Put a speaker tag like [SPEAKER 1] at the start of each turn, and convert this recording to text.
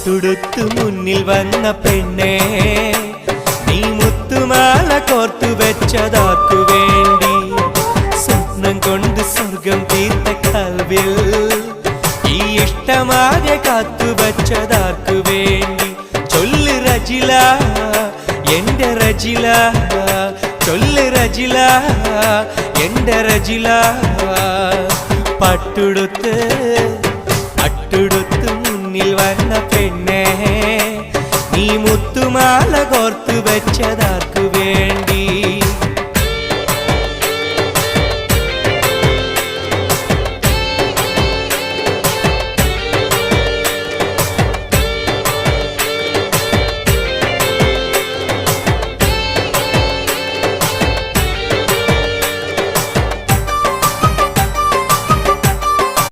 [SPEAKER 1] പട്ടുടുത്തു മുന്നിൽ വന്ന പെണ്ണേ, നീ മുത്തുമാല കോർത്തു വെച്ചതാർക്കു വേണ്ടി? സ്വപ്നം കൊണ്ട് സ്വർഗം തീർത്ത കൽവിൽ ഈ ഇഷ്ടമാകെ കാത്തു വെച്ചതാർക്കു വേണ്ടി? ചൊല്ല് റജില, എന്റെ റജില, ചൊല്ല് റജില, എന്റെ റജില. പട്ടുടുത്ത് മുന്നിൽ വന്ന പെണ്ണേ, നീ മുത്തുമാല കോർത്തു വെച്ചത്